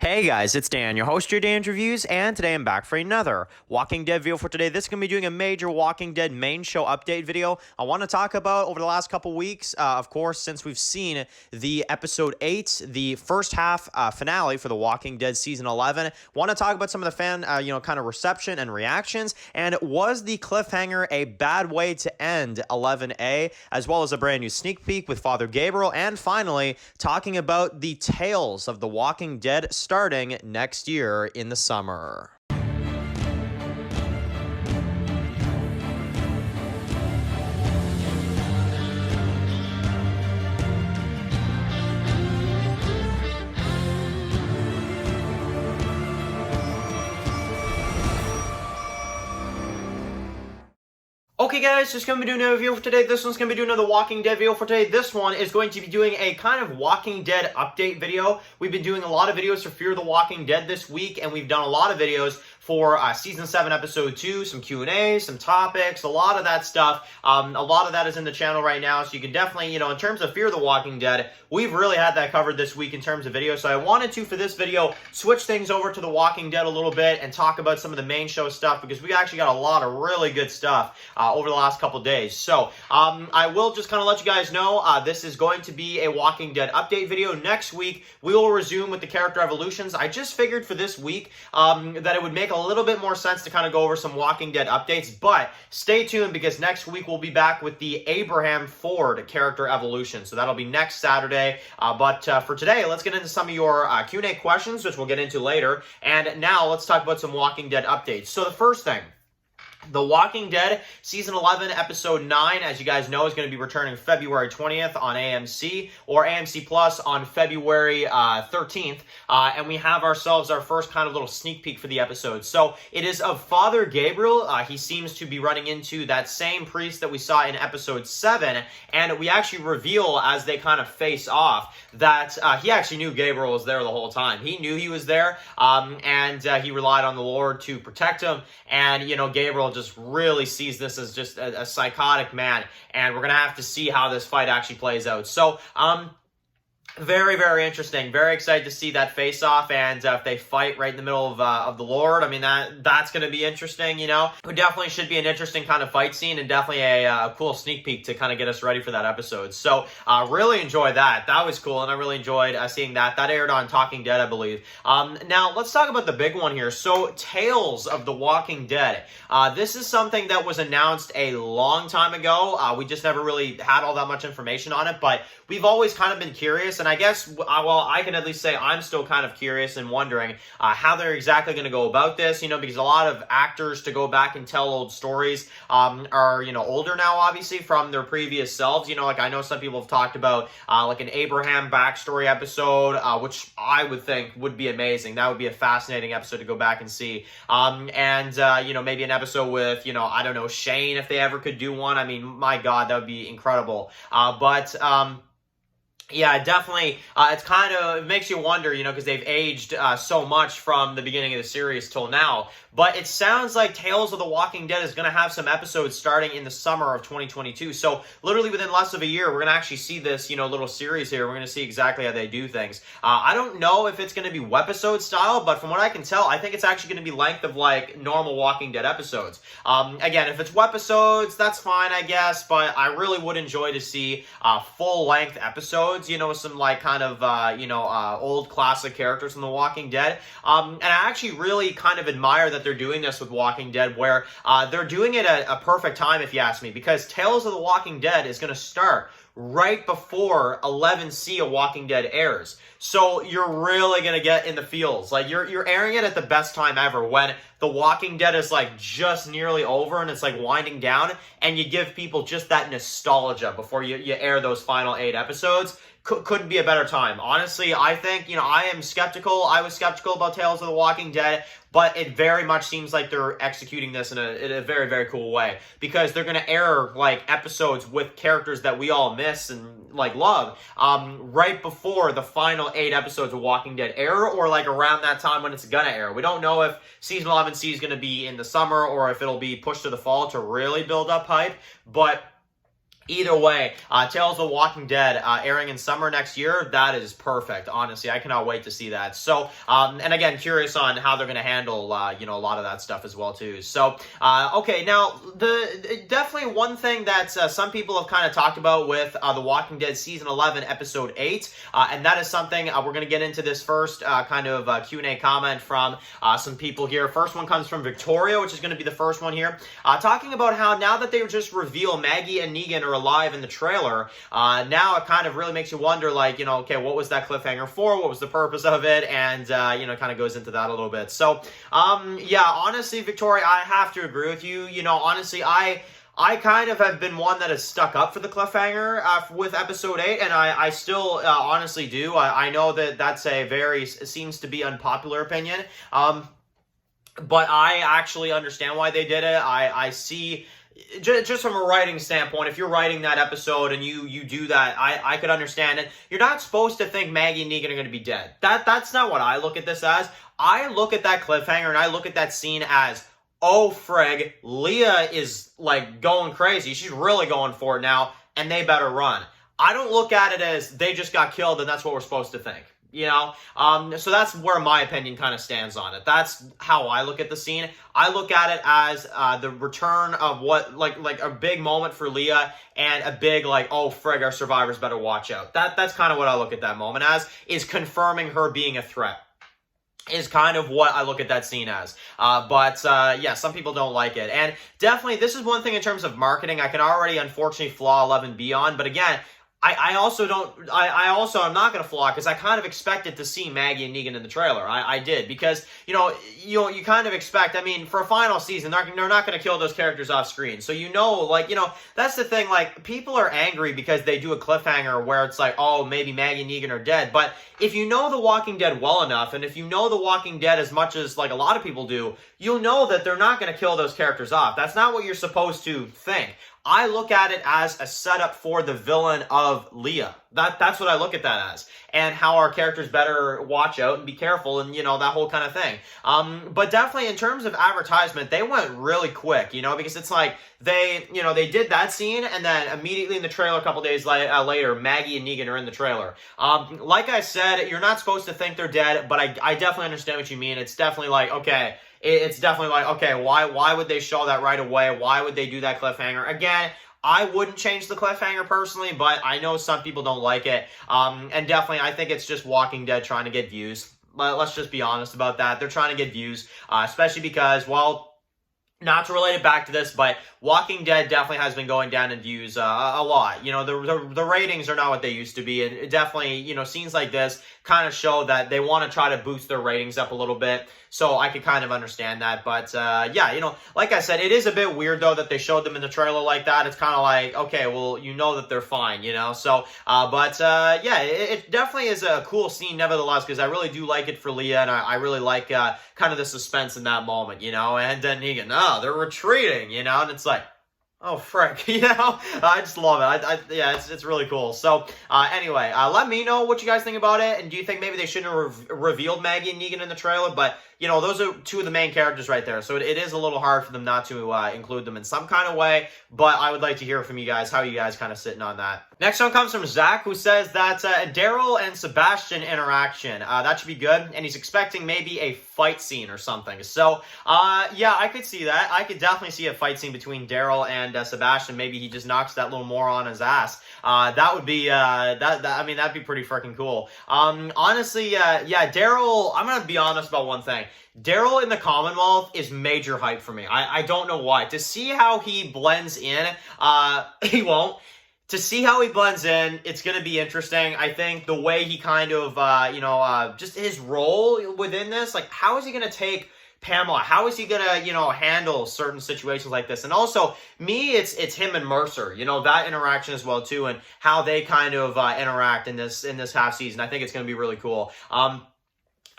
Hey guys, it's Dan, your host of your Dan's Reviews, and today I'm back for another Walking Dead video for today. This is going to be doing a major Walking Dead main show update video. I want to talk about over the last couple weeks, of course, since we've seen the episode 8, the first half finale for the Walking Dead season 11. Want to talk about some of the fan, kind of reception and reactions, and was the cliffhanger a bad way to end 11A, as well as a brand new sneak peek with Father Gabriel, and finally, talking about the tales of the Walking Dead starting next year in the summer. Okay guys, just going to be doing a video for today. This one's going to be doing another Walking Dead video for today. This one is going to be doing a kind of Walking Dead update video. We've been doing a lot of videos for Fear the Walking Dead this week, and we've done a lot of videos for Season 7, Episode 2, some Q&A, some topics, a lot of that stuff. A lot of that is in the channel right now, so you can definitely, in terms of Fear the Walking Dead, we've really had that covered this week in terms of video, so I wanted to, for this video, switch things over to The Walking Dead a little bit and talk about some of the main show stuff, because we actually got a lot of really good stuff over the last couple days. So, I will just kind of let you guys know, this is going to be a Walking Dead update video. Next week, we will resume with the character evolutions. I just figured for this week that it would make a little bit more sense to kind of go over some Walking Dead updates, but stay tuned because next week we'll be back with the Abraham Ford character evolution. So that'll be next Saturday. But for today, let's get into some of your Q&A questions, which we'll get into later. And now let's talk about some Walking Dead updates. So the first thing, The Walking Dead Season 11, Episode 9, as you guys know, is going to be returning February 20th on AMC, or AMC Plus on February 13th, and we have ourselves our first kind of little sneak peek for the episode. So it is of Father Gabriel. He seems to be running into that same priest that we saw in Episode 7, and we actually reveal as they kind of face off that he actually knew Gabriel was there the whole time. He knew he was there, and he relied on the Lord to protect him, and, Gabriel just really sees this as just a psychotic man, and we're gonna have to see how this fight actually plays out. So, very, very interesting. Very excited to see that face-off, and if they fight right in the middle of the Lord, I mean, that's going to be interesting, It definitely should be an interesting kind of fight scene, and definitely a cool sneak peek to kind of get us ready for that episode. So, really enjoyed that. That was cool, and I really enjoyed seeing that. That aired on Talking Dead, I believe. Now, let's talk about the big one here. So, Tales of the Walking Dead. This is something that was announced a long time ago. We just never really had all that much information on it, but we've always kind of been curious, and I guess, well, I can at least say I'm still kind of curious and wondering how they're exactly going to go about this, because a lot of actors to go back and tell old stories are, older now, obviously, from their previous selves. Like I know some people have talked about like an Abraham backstory episode, which I would think would be amazing. That would be a fascinating episode to go back and see. Maybe an episode with, I don't know, Shane, if they ever could do one. I mean, my God, that would be incredible. Yeah, definitely. It makes you wonder, because they've aged so much from the beginning of the series till now. But it sounds like Tales of the Walking Dead is going to have some episodes starting in the summer of 2022. So literally within less of a year, we're going to actually see this, little series here. We're going to see exactly how they do things. I don't know if it's going to be webisode style, but from what I can tell, I think it's actually going to be length of like normal Walking Dead episodes. Again, if it's webisodes, that's fine, I guess. But I really would enjoy to see full length episodes. Some like kind of, old classic characters from The Walking Dead. And I actually really kind of admire that they're doing this with Walking Dead, where they're doing it at a perfect time, if you ask me, because Tales of the Walking Dead is going to start right before 11C, A Walking Dead airs. So you're really going to get in the feels. Like you're airing it at the best time ever, when The Walking Dead is like just nearly over and it's like winding down, and you give people just that nostalgia before you air those final 8 episodes. Couldn't be a better time. Honestly, I think, I am skeptical. I was skeptical about Tales of the Walking Dead, but it very much seems like they're executing this in a very, very cool way, because they're going to air like episodes with characters that we all miss and like love right before the final 8 episodes of Walking Dead air, or like around that time when it's going to air. We don't know if Season 11C is going to be in the summer or if it'll be pushed to the fall to really build up hype, but Either way, Tales of the Walking Dead airing in summer next year, that is perfect. Honestly, I cannot wait to see that. So, and again, curious on how they're going to handle, you know, a lot of that stuff as well, too. So, okay, now, definitely one thing that some people have kind of talked about with The Walking Dead Season 11, Episode 8, and that is something we're going to get into this first kind of Q&A comment from some people here. First one comes from Victoria, which is going to be the first one here, talking about how now that they just reveal Maggie and Negan are alive in the trailer, now it kind of really makes you wonder, like, you know, okay, what was that cliffhanger for? What was the purpose of it? And, you know, kind of goes into that a little bit. So, yeah, honestly, Victoria, I have to agree with you. You know, honestly, I kind of have been one that has stuck up for the cliffhanger with Episode 8, and I still honestly do. I know that that's a very, seems to be unpopular opinion, but I actually understand why they did it. I see, just from a writing standpoint, if you're writing that episode and you do that, I could understand it. You're not supposed to think Maggie and Negan are going to be dead. That's not what I look at this as. I look at that cliffhanger and I look at that scene as, oh frig, Leah is like going crazy. She's really going for it now, and they better run. I don't look at it as they just got killed and that's what we're supposed to think. You know, so that's where my opinion kind of stands on it. That's how I look at the scene. I look at it as the return of what, like a big moment for Leah, and a big, like, oh frig, our survivors better watch out. That's kind of what I look at that moment as, is confirming her being a threat. Is kind of what I look at that scene as. But yeah, some people don't like it. And definitely, this is one thing in terms of marketing I can already, unfortunately, flaw 11B on. But again, I also am not going to flaw, because I kind of expected to see Maggie and Negan in the trailer. I did, because, you know, you kind of expect, I mean, for a final season, they're not going to kill those characters off screen. So, you know, like, you know, that's the thing, like, people are angry because they do a cliffhanger where it's like, oh, maybe Maggie and Negan are dead. But if you know The Walking Dead well enough, and if you know The Walking Dead as much as, like, a lot of people do, you'll know that they're not going to kill those characters off. That's not what you're supposed to think. I look at it as a setup for the villain of Leah. That's what I look at that as. And how our characters better watch out and be careful, and, you know, that whole kind of thing. But definitely in terms of advertisement, they went really quick, you know, because it's like they did that scene, and then immediately in the trailer a couple days later, Maggie and Negan are in the trailer. Like I said, you're not supposed to think they're dead, but I definitely understand what you mean. It's definitely like, okay, it's definitely like, okay, why would they show that right away? Why would they do that cliffhanger? Again, I wouldn't change the cliffhanger personally, but I know some people don't like it. And definitely, I think it's just Walking Dead trying to get views. Let's just be honest about that. They're trying to get views, especially because, well, not to relate it back to this, but Walking Dead definitely has been going down in views a lot. You know, the ratings are not what they used to be, and it definitely, you know, scenes like this kind of show that they want to try to boost their ratings up a little bit. So I could kind of understand that. But yeah, you know, like I said, it is a bit weird, though, that they showed them in the trailer like that. It's kind of like, okay, well, you know that they're fine, you know? So, but yeah, it definitely is a cool scene, nevertheless, because I really do like it for Leah, and I really like kind of the suspense in that moment, you know? And then Negan, oh, they're retreating, you know? And it's like, oh, frick, you know? I just love it. Yeah, it's really cool. So, anyway, let me know what you guys think about it, and do you think maybe they shouldn't have revealed Maggie and Negan in the trailer? But, you know, those are two of the main characters right there, so it is a little hard for them not to include them in some kind of way, but I would like to hear from you guys, how you guys kind of sitting on that. Next one comes from Zach, who says that Daryl and Sebastian interaction, that should be good, and he's expecting maybe a fight scene or something. So, yeah, I could see that. I could definitely see a fight scene between Daryl and Sebastian. Maybe he just knocks that little moron on his ass. That would be, I mean, that'd be pretty freaking cool. Honestly, yeah, Daryl, I'm gonna be honest about one thing. Daryl in the Commonwealth is major hype for me. I don't know why. To see how he blends in, he won't. To see how he blends in, it's going to be interesting. I think the way he kind of, just his role within this, like, how is he going to take Pamela? How is he going to, you know, handle certain situations like this? And also, me, it's him and Mercer, you know, that interaction as well, too, and how they kind of interact in this half season. I think it's going to be really cool.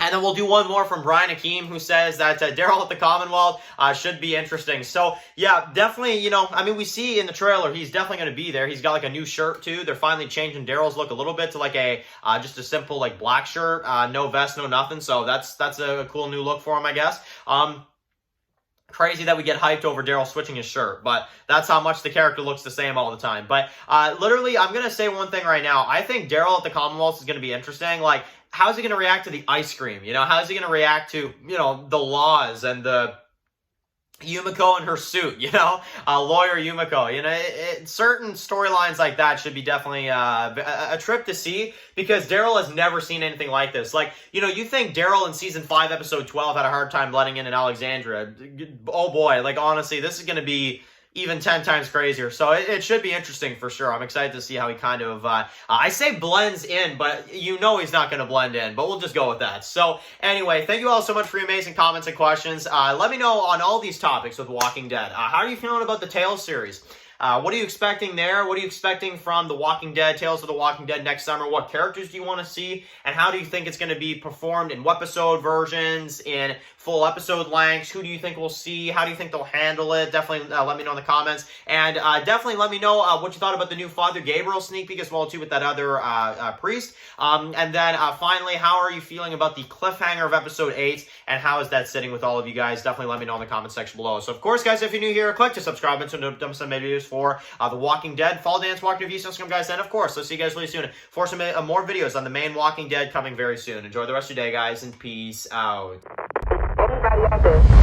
And then we'll do one more from Brian Hakeem, who says that Daryl at the Commonwealth should be interesting. So, yeah, definitely, you know, I mean, we see in the trailer, he's definitely going to be there. He's got, like, a new shirt, too. They're finally changing Daryl's look a little bit to, like, a just a simple, like, black shirt. No vest, no nothing. So that's a cool new look for him, I guess. Crazy that we get hyped over Daryl switching his shirt, but that's how much the character looks the same all the time. But literally, I'm going to say one thing right now. I think Daryl at the Commonwealth is going to be interesting. Like, how's he going to react to the ice cream? You know, how's he going to react to, you know, the laws and the Yumiko in her suit, you know, lawyer Yumiko, you know, certain storylines like that should be definitely a trip to see, because Daryl has never seen anything like this. Like, you know, you think Daryl in season 5, episode 12 had a hard time letting in Alexandria. Oh boy, like, honestly, this is going to be even 10 times crazier. So it should be interesting for sure. I'm excited to see how he kind of, I say blends in, but you know he's not going to blend in, but we'll just go with that. So anyway, thank you all so much for your amazing comments and questions. Let me know on all these topics with Walking Dead. How are you feeling about the Tales series? What are you expecting there? What are you expecting from The Walking Dead, Tales of the Walking Dead next summer? What characters do you want to see? And how do you think it's going to be performed in episode versions, in full episode lengths? Who do you think we'll see? How do you think they'll handle it? Definitely let me know in the comments. And definitely let me know what you thought about the new Father Gabriel sneak peek as well, too, with that other priest. And then finally, how are you feeling about the cliffhanger of episode 8? And how is that sitting with all of you guys? Definitely let me know in the comment section below. So, of course, guys, if you're new here, click to subscribe and to dump some videos for The Walking Dead, Fall Dance, Walking Reviews, Instagram, guys. And, of course, I'll see you guys really soon for some more videos on the main Walking Dead coming very soon. Enjoy the rest of your day, guys, and peace out. Anybody out there?